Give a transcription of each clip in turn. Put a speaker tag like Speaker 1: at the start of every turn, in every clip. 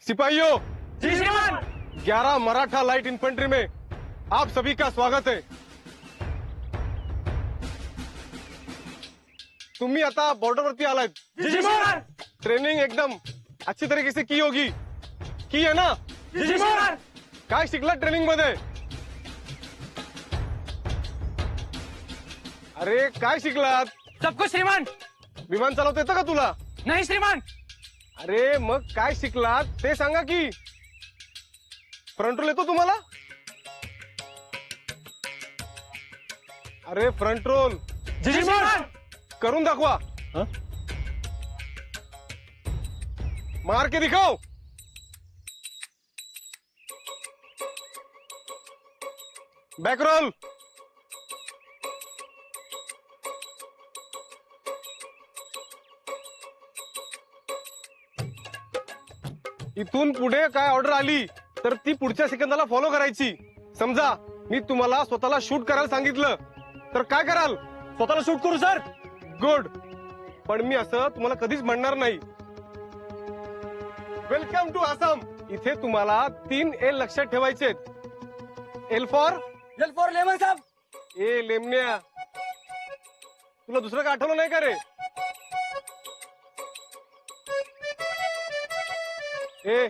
Speaker 1: सिपाहियों,
Speaker 2: जी श्रीमान।
Speaker 1: 11 Maratha light infantry में आप सभी का स्वागत है। तुम्ही आता बॉर्डरवरती आलात।
Speaker 2: जी श्रीमान।
Speaker 1: ट्रेनिंग एकदम अच्छी तरीके से की होगी, की है ना?
Speaker 2: जी श्रीमान।
Speaker 1: काय शिकलात ट्रेनिंग मध्ये? अरे काय शिकलात?
Speaker 2: सब कुछ श्रीमान।
Speaker 1: विमान चालवता येतं का तुला?
Speaker 2: नहीं श्रीमान।
Speaker 1: अरे मग काय शिकलात ते सांगा की. फ्रंट रोल येतो तुम्हाला? अरे फ्रंट रोल
Speaker 2: जी श्रीमान।
Speaker 1: करून दाखवा. मार के दिखाओ. Back role. इथून पुढे काय ऑर्डर आली तर ती पुढच्या सेकंदाला फॉलो करायची. समजा मी तुम्हाला स्वतःला शूट करायला सांगितलं तर काय कराल?
Speaker 2: स्वतःला शूट करू सर.
Speaker 1: गुड. पण मी असं तुम्हाला कधीच म्हणणार नाही. Welcome to Assam. इथे तुम्हाला 3 एल लक्षात ठेवायचे. एल फॉर
Speaker 2: लेमन साहब.
Speaker 1: ए लेमण्या, तुला दुसरं काय आठवलं नाही का रे? ए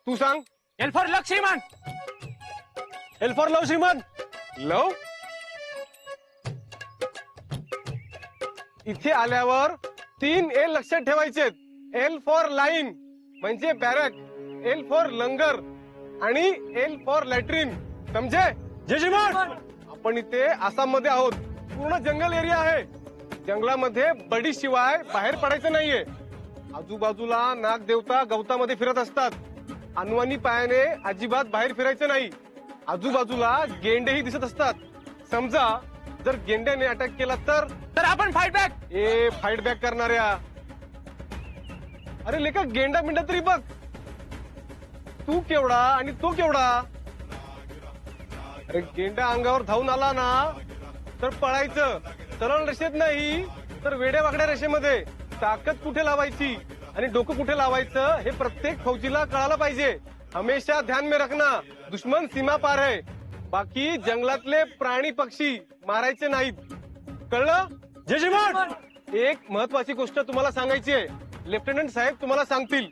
Speaker 1: तू सांग.
Speaker 2: एल फॉर लक श्रीमान. एल फॉर लव श्रीमान.
Speaker 1: लव. इथे आल्यावर 3 एल लक्षात ठेवायचे. एल फॉर लाईन म्हणजे बॅरक, एल फॉर लंगर आणि एल फॉर लॅट्रिन. समजे?
Speaker 2: जी श्रीमान.
Speaker 1: आपण इथे आसाम मध्ये आहोत. पूर्ण जंगल एरिया आहे. जंगलामध्ये बडी शिवाय बाहेर पडायचं नाहीये. आजूबाजूला नाग देवता गवतामध्ये फिरत असतात. अनवाणी पायाने अजिबात बाहेर फिरायचं नाही. आजूबाजूला गेंडेही दिसत असतात. समजा जर गेंड्याने अटॅक केला तर
Speaker 2: आपण फाइट बॅक.
Speaker 1: ए फाईट बॅक करणाऱ्या. अरे लेका गेंडा मिंडा तरी बघ. तू केवढा आणि तो केवढा? अरे गेंडा अंगावर धावून आला ना तर पळायचं. सरळ रेषेत नाही तर वेड्या वाकड्या रेषेमध्ये. ताकद कुठे लावायची आणि डोकं कुठे लावायचं हे प्रत्येक फौजीला कळायला पाहिजे. हमेशा ध्यान में रखना, दुश्मन सीमा पार है. बाकी जंगलातले प्राणी पक्षी मारायचे नाहीत. कळलं?
Speaker 2: जी श्रीमान.
Speaker 1: एक महत्वाची गोष्ट तुम्हाला सांगायची आहे. लेफ्टनंट साहेब तुम्हाला सांगतील.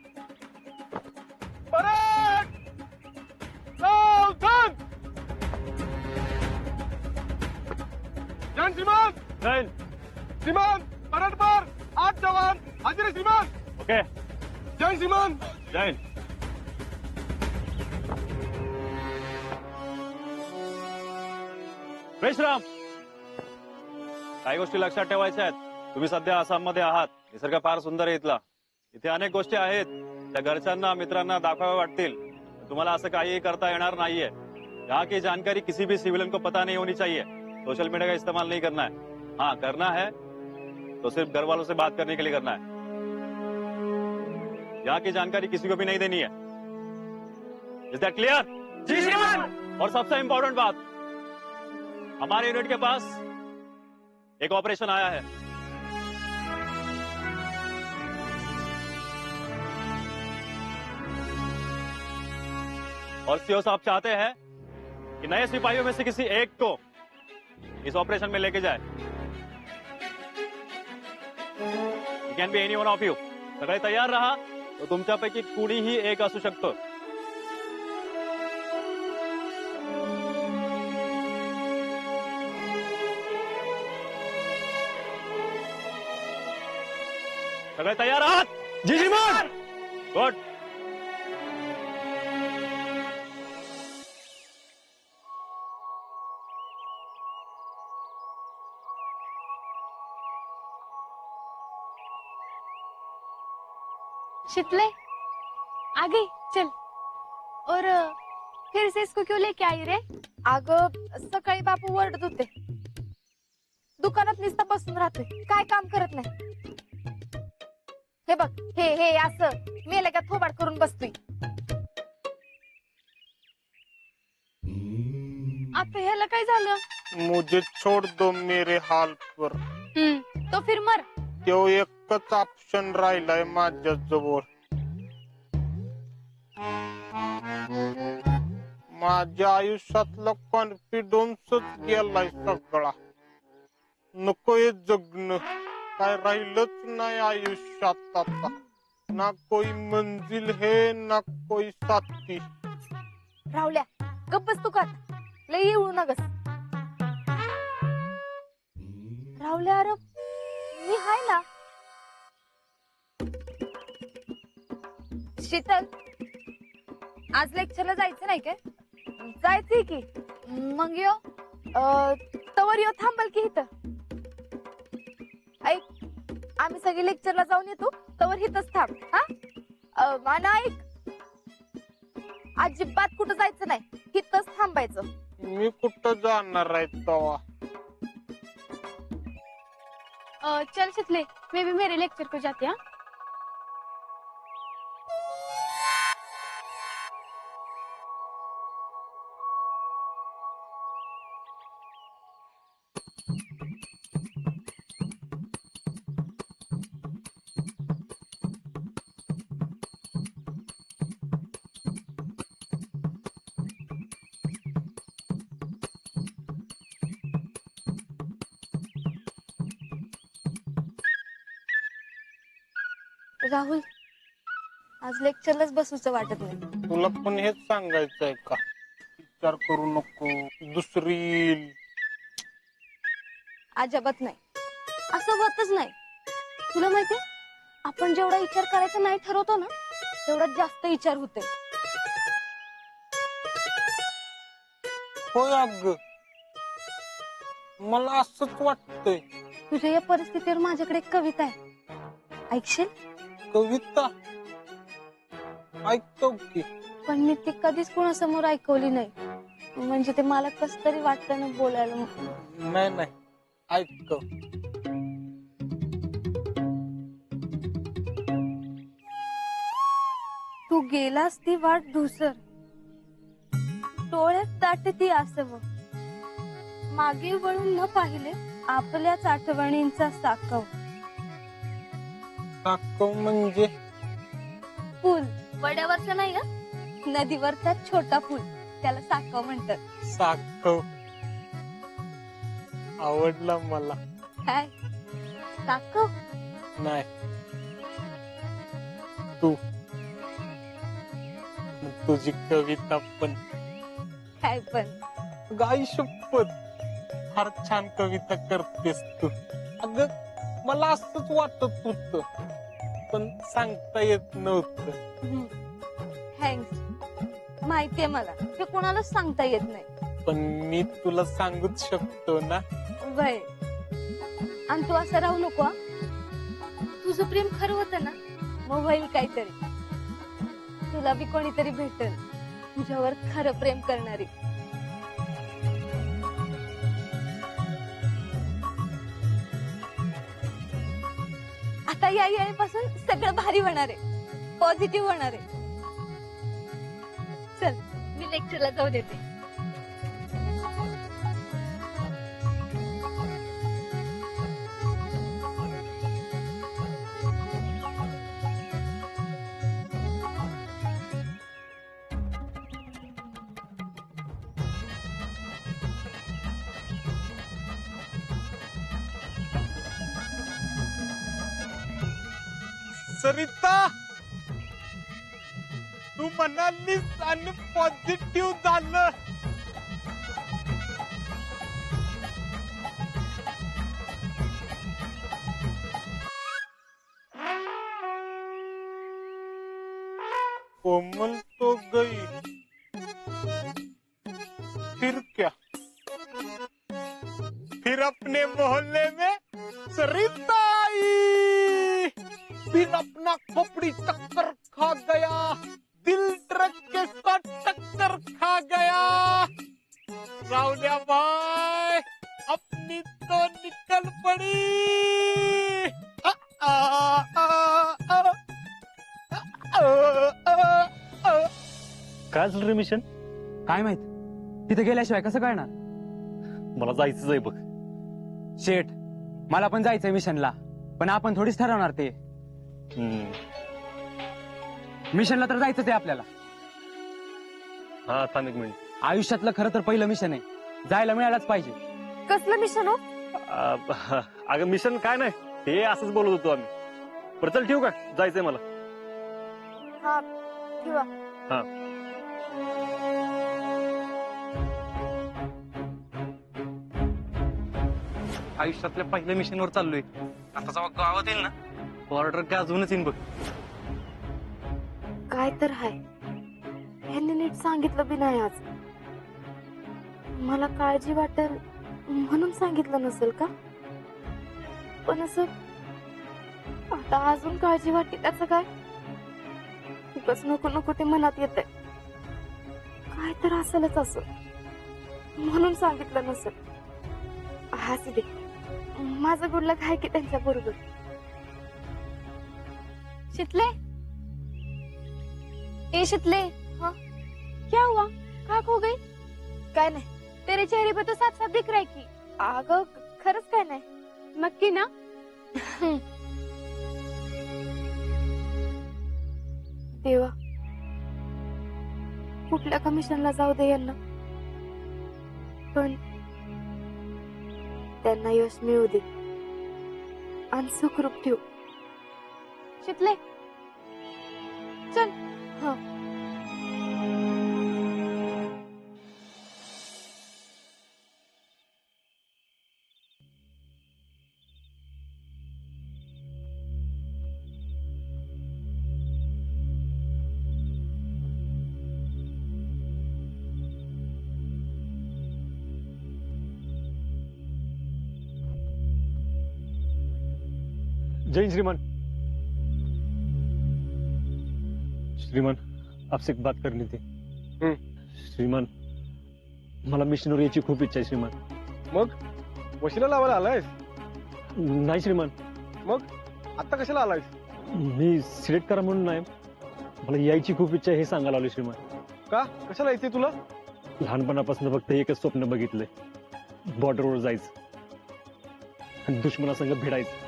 Speaker 1: परेड! सावधान! जन श्रीमान.
Speaker 2: जैन.
Speaker 1: श्रीमान परेड पर 8 जवान हाजिर है श्रीमान.
Speaker 2: ओके.
Speaker 1: जय श्रीमान.
Speaker 2: जैन. विश्राम. काही गोष्टी लक्षात ठेवायच्या आहेत. तुम्ही सध्या आसाम मध्ये आहात. निसर्ग फार सुंदर आहे इथला. इथे अनेक गोष्टी आहेत त्या घरच्यांना मित्रांना दाखवाव्या वाटतील. तुम्हाला असं काही करता येणार नाहीये. यहाँ की जानकारी किसी भी सिविलियन को पता नहीं होनी चाहिए. सोशल मीडिया का इस्तेमाल नहीं करना है. हाँ करना है तो सिर्फ घर वालों से बात करने के लिए करना है. यहाँ की जानकारी किसी को भी नहीं देनी है. Is that clear? जी श्रीमान. और सबसे इंपॉर्टेंट बात, हमारे यूनिट के पास एक ऑपरेशन आया है. और सीओ साहब चाहते हैं कि नए सिपाहियों में से किसी एक को इस ऑपरेशन में लेके जाए. It can be any one of you. सगळे तयार रहा. तो तुमच्यापैकी कुणीही एक असू शकतो. सगळे तयार आहात? जी श्रीमान. गुड.
Speaker 3: शीतले आ गई. चल. और फिर से इसको क्यों लेके आई रे? अगं सकाळी बापू ओरडत होते. दुकानात नुसता बसून राहतोय, काय काम करत नाही. हे बघ, हे असं मेले का थोबाड करून बसतोय. आता ह्याला काय झालं?
Speaker 4: मुझे छोड़ दो मेरे हाल पर.
Speaker 3: तो फिर मर.
Speaker 4: तो एकच ऑप्शन राहिलाय माझ्याजवळ. माझ्या आयुष्यातला कॉन्फिडन्सच गेलाय सगळा. नकोय जगणं, काय राहिलंच नाही आयुष्यात आता. ना कोई मंजिल है ना कोई साथी.
Speaker 3: राहुल्या गप्पच तू का लय येऊ नगस. राहुल्या अरे मी हाय ना. शीतल आज लेक्चरला जायचं नाही काय? जायचंय की. मग यो तवर यो थांबल की इथं. ऐक आम्ही सगळे लेक्चरला जाऊन येतो तवर इथंच थांब. हा माना ऐक अजिबात कुठं जायचं नाही, इथंच थांबायचं.
Speaker 4: मी कुठं जाणार आहे तवा?
Speaker 3: चल शीतले मैं भी मेरे लेक्चर को जाती हूँ. राहुल आज लेक्चरलाच बसूचं वाटत नाही.
Speaker 4: तुला पण हेच सांगायचंय का? विचार करू नको, दुसरी येईल.
Speaker 3: अजिबात नाही, असं होतच नाही. तुला माहितीये आपण जेवढा विचार करायचा नाही ठरवतो ना तेवढा जास्त विचार होते.
Speaker 4: होय अग, मला असंच वाटतंय.
Speaker 3: तुझ्या या परिस्थितीवर माझ्याकडे एक कविता आहे, ऐकशील?
Speaker 4: कविता ऐकतो की,
Speaker 3: पण मी ती कधीच कोणासमोर ऐकवली नाही. म्हणजे ते मला कस तरी वाटतं ना बोलायला.
Speaker 4: नाही नाही ऐकतो.
Speaker 3: तू गेलास ती वाट धुसर, डोळ्यात दाटती आसव, मागे वळून न पाहिले आपल्याच आठवणींचा साकव.
Speaker 4: साकव म्हणजे?
Speaker 3: पूल वड्यावरचा नाही का, नदीवरचा छोटा पूल, त्याला साकव म्हणतात.
Speaker 4: साकव आवडला मला.
Speaker 3: काय साकव?
Speaker 4: नाही तू, तुझी कविता पण.
Speaker 3: काय पण?
Speaker 4: गाई शपथ, फार छान कविता करतेस तू. अगं मला असंच वाटत होत पण सांगता येत नव्हतं.
Speaker 3: थँक्स. माहितीये मला हे कोणालाच सांगता येत नाही.
Speaker 4: पण मी तुला सांगूच शकतो ना.
Speaker 3: वय आणि तू असं राहू नको हा. तुझं प्रेम खरं होतं ना मग होईल काहीतरी. तुला बी कोणीतरी भेटेल तुझ्यावर खरं प्रेम करणारी. आता या येण्यापासून सगळं भारी होणार आहे, पॉझिटिव्ह होणार आहे. चल मी लेक्चरला जाऊ देते.
Speaker 4: सरिता, तू म्हणालीस आणि पॉझिटिव्ह झालं. कोमल तो गई, फिर क्या? फिर अपने मोहल्ले में सरिता आई, फिर अपना खोपड़ी टक्कर खा गया, दिल ट्रक के साथ टक्कर खा गया. रावलिया भाई अपनी तो निकल पड़ी. आ, आ, आ, आ, आ, आ, आ.
Speaker 2: काय झालं रे मिशन?
Speaker 5: काय माहित, तिथे गेल्याशिवाय कसं कळणार?
Speaker 2: मला जायचंच आहे बघ.
Speaker 5: शेठ, मला पण जायचंय मिशनला, पण आपण थोडीच ठरवणार ते. मिशनला तर जायचंच आहे आपल्याला.
Speaker 1: हा थांब एक मिनिट.
Speaker 5: आयुष्यातलं खरं तर पहिलं मिशन आहे, जायला मिळायलाच पाहिजे.
Speaker 3: कसलं मिशन हो?
Speaker 2: अगं मिशन काय नाही, हे असंच बोलत होतो आम्ही. बरं चल ठेवू का, जायचंय मला.
Speaker 3: हा ठेवा.
Speaker 2: हा.
Speaker 1: आयुष्यातल्या पहिल्या मिशनवर चाललोय. आता जेव्हा गावात येईल ना, बॉर्डर गाजवूनच येईन बघ.
Speaker 3: काय तर हाय, ह्यांनी नीट सांगितलं बी नाही आज. मला काळजी वाटेल म्हणून सांगितलं नसेल का? पण असं आता अजून काळजी वाटते त्याचं काय? खूपच नको नको ते मनात येत काय तर असेलच असं, म्हणून सांगितलं नसेल. हसू दे, माझं गुड लक आहे की त्यांच्या बरोबर. शितले, ए शितले, हाँ क्या हुआ? कहाँ खो गई? काय नाही, तेरे चेहरे पे तो साफ साफ दिख रहा है की. अगं खरंच काय नाही. नक्की ना? देवा, कुठल्या कमिशनला जाऊ दे यांना, पण त्यांना यश मिळू दे आणि सुखरूप ठेवू. शितले चल. हा.
Speaker 6: जय हिंद श्रीमान. श्रीमान, आपसे एक बात करनी थी. श्रीमान, मला मिशनवर यायची खूप इच्छा आहे श्रीमान.
Speaker 1: मग वशिला लावायला आलायस?
Speaker 6: नाही श्रीमान,
Speaker 1: मग आता कशाला आलायस?
Speaker 6: मी सिलेक्ट करा म्हणून नाही, मला यायची खूप इच्छा आहे हे सांगायला आलो श्रीमान.
Speaker 1: का कशाला यायचंय तुला?
Speaker 6: लहानपणापासून फक्त एकच स्वप्न बघितलंय, बॉर्डरवर जायचं आणि दुश्मनासंग भिडायचं.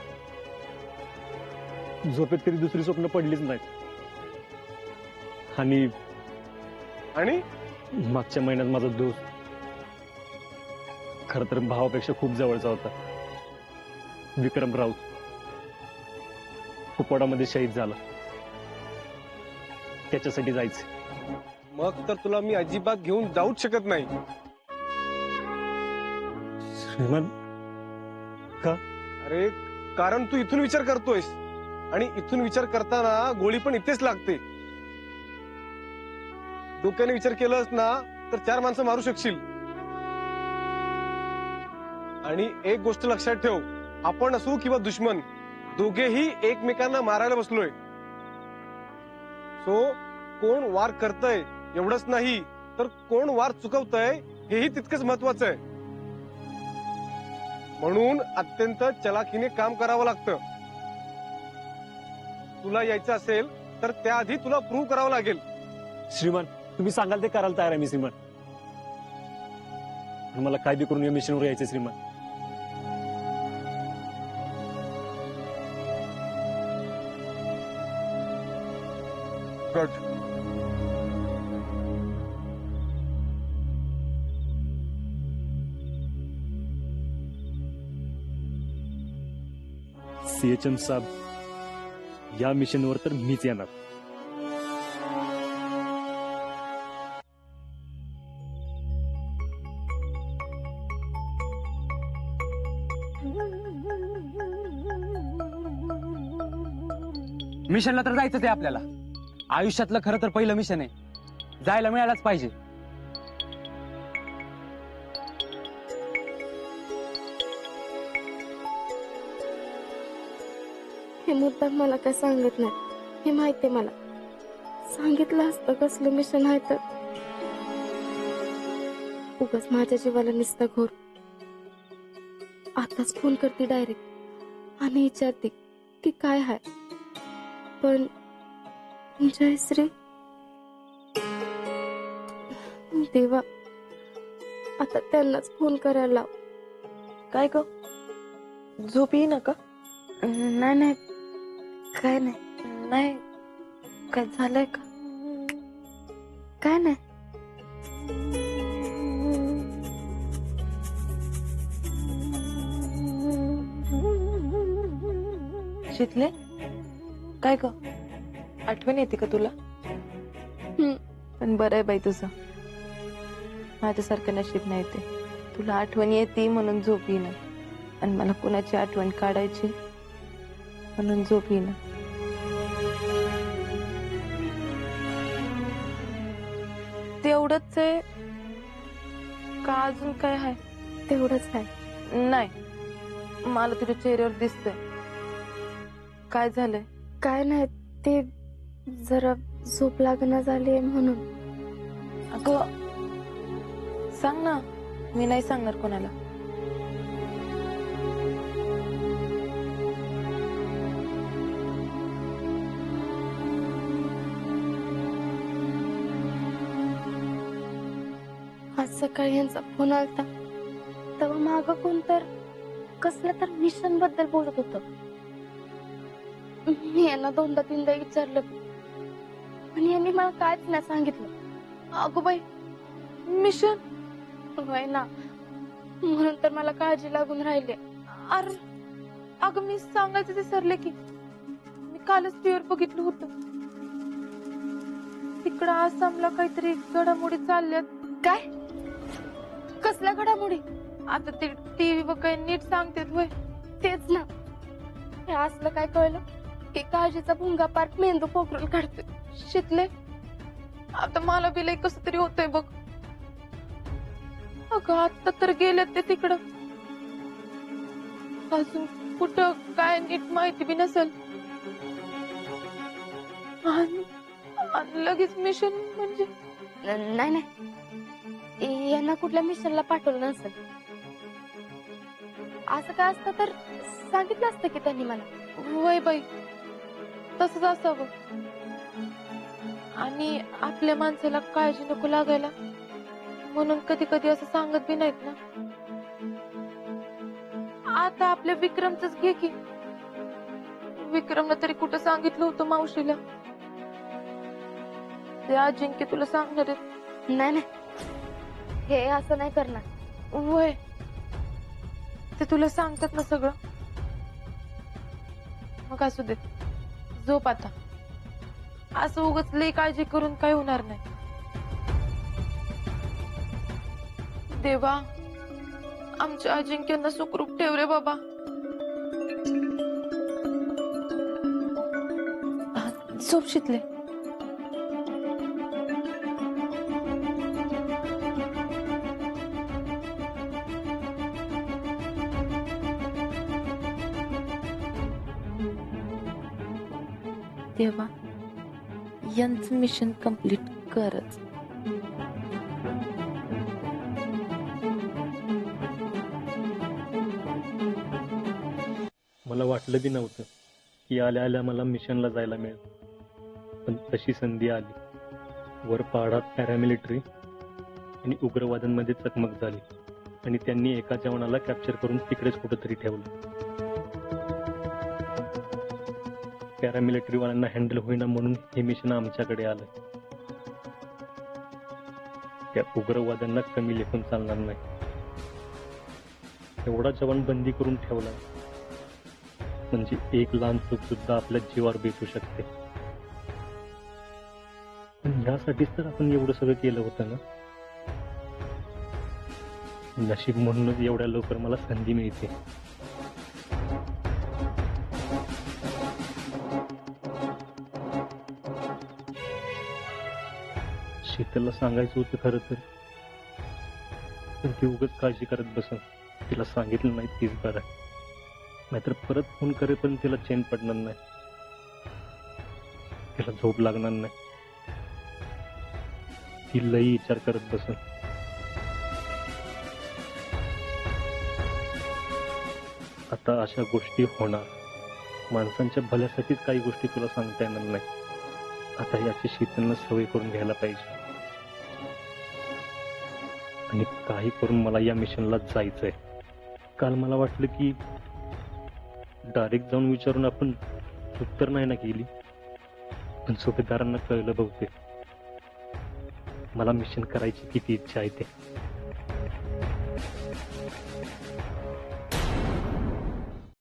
Speaker 6: झोपेत कधी दुसरी स्वप्न पडलीच नाहीत. आणि
Speaker 1: आणि
Speaker 6: मागच्या महिन्यात माझा दोस्त, खर तर भावापेक्षा खूप जवळचा होता, विक्रम राऊत, कुपवाडामध्ये शहीद झाला. त्याच्यासाठी जायचं.
Speaker 1: मग तर तुला मी अजिबात घेऊन जाऊच शकत नाही.
Speaker 6: श्रीमान, का?
Speaker 1: अरे कारण तू इथून विचार करतोयस, आणि इथून विचार करताना गोळी पण इथेच लागते. डोक्याने विचार केलास ना तर 4 माणसं मारू शकशील. आणि एक गोष्ट लक्षात ठेव, आपण असू किंवा दुश्मन, दोघेही एकमेकांना मारायला बसलोय. सो कोण वार करतय एवढंच नाही, तर कोण वार चुकवतय हेही तितकंच महत्वाचं आहे. म्हणून अत्यंत चलाखीने काम करावं लागतं. तुला यायचं असेल तर त्याआधी तुला प्रूव्ह करावं लागेल.
Speaker 6: श्रीमान, तुम्ही सांगाल ते करायला तयार आहे मी श्रीमान. पण मला काय बी करून या मिशनवर यायचं श्रीमान.
Speaker 1: गुड.
Speaker 6: सीएचएम साहेब, या मिशनवर तर मीच येणार.
Speaker 5: मिशनला तर जायचंच आहे आपल्याला. आयुष्यातलं खरं तर पहिलं मिशन आहे, जायला मिळायलाच पाहिजे.
Speaker 3: हे मुद्दाम मला काय सांगत नाही, हे माहितीये मला. सांगितलं असतं कसलं मिशन आहे तर उगाच माझ्या जीवाला निसता घोर. आताच फोन करते डायरेक्ट आणि विचारते की काय आहे. पण जयश्री, देवा, आता त्यांनाच फोन करायला लाव.
Speaker 7: काय ग, झोप येई ना का?
Speaker 3: नाही नाही, काय नाही.
Speaker 7: नाही, काय झालंय का?
Speaker 3: काय नाही.
Speaker 7: शीतले काय ग आठवण येते का तुला पण बरं आहे बाई तुझं माझ्यासारखं नशीब नाही ते तुला आठवण येते म्हणून झोप येईना आणि मला कुणाची आठवण काढायची म्हणून झोप येईना तेवढंच आहे का अजून काय आहे
Speaker 3: तेवढंच आहे.
Speaker 7: नाही मला तुझ्या चेहऱ्यावर दिसतंय काय झालंय
Speaker 3: काय नाही ते जरा झोप लागणं झाली म्हणून.
Speaker 7: अगं सांग ना मी नाही सांगणार कोणाला
Speaker 3: आज सकाळी यांचा फोन आलता तेव्हा माग कोण तर कसलं तर मिशन बद्दल बोलत होत. मी यांना दोनदा तीनदा विचारलं पण यांनी मला कायच नाही सांगितलं.
Speaker 7: अगो बाई मिशन
Speaker 3: होय ना म्हणून तर मला काळजी लागून राहिली.
Speaker 7: अरे अगं मी सांगायचं विसरले की मी कालच टीव्हीवर बघितलं होतं तिकडं आसामला काहीतरी घडामोडी चालल्यात.
Speaker 3: काय कसल्या घडामोडी?
Speaker 7: आता ते टीव्ही वर काही नीट सांगतेत होय
Speaker 3: तेच ना हे असलं काय कळलं की काळजीचा भुंगा पार मेंदू पोखरून काढतोय.
Speaker 7: शितले आता मला बी लई कसं तरी होतंय बघ. अगं आता तर गेले ते तिकडं अजून कुठं काय नीट माहिती बी नसेल आणि लगेच मिशन म्हणजे
Speaker 3: नाही नाही यांना कुठल्या मिशनला पाठवलं नसेल. असं काय असतं तर सांगितलं असतं की त्यांनी मला.
Speaker 7: वय बाई तसंच असावं आणि आपल्या माणसाला काळजी नको लागायला म्हणून कधी कधी असं सांगत बी नाहीत ना. आता आपल्या विक्रमच घे की विक्रमनं तरी कुठं सांगितलं होतं मावशीला. ते अजिंक्य तुला सांगणार आहेत.
Speaker 3: नाही नाही हे असं नाही करणार.
Speaker 7: वय ते तुला सांगतात ना सगळं. मग असू दे झोप आता. असं उगाच लई काळजी करून काय होणार नाही. देवा आमच्या अजिंक्यांना सुखरूप ठेव रे बाबा. झोप शितले. देवा यांचं मिशन कंप्लीट करच.
Speaker 6: मला वाटलं बी नव्हतं की आल्या आल्या मला मिशनला जायला मिळेल, पण तशी संधी आली. वर पहाडात पॅरामिलिटरी आणि उग्रवाद्यांमध्ये चकमक झाली आणि त्यांनी एका जवानाला कॅप्चर करून तिकडेच कुठेतरी ठेवलं. पॅरामिलिटरीवाल्यांना हँडल होईना म्हणून हे मिशन आमच्याकडे आलं. त्या उग्रवाद्यांना कमी लेखून चालणार नाही. एवढा जवान बंदी करून ठेवला म्हणजे एक लहान चूक सुद्धा आपल्या जीवावर बेतू शकते. पण यासाठीच तर आपण एवढं सगळं केलं होतं ना. नशीब म्हणूनच एवढ्या लवकर मला संधी मिळते. शीतलला सांगायचं होतं खरं तर, पण ती उगाच काळजी करत बसन. तिला सांगितलं नाही तीच बरं आहे. नाहीतर परत फोन करे पण तिला चैन पडणार नाही, तिला झोप लागणार नाही. ती लई विचार करत बसन. आता अशा गोष्टी होणार. माणसांच्या भल्यासाठीच काही गोष्टी तुला सांगता येणार नाही. आता याची शीतलनं सवय करून घ्यायला पाहिजे. आणि काही करून मला या मिशनला जायचंय. काल मला वाटलं की डायरेक्ट जाऊन विचारून आपण उत्तर नाही ना केली, पण सुभेदारांना कळलं बहुतेक मला मिशन करायची किती इच्छा आहे ते.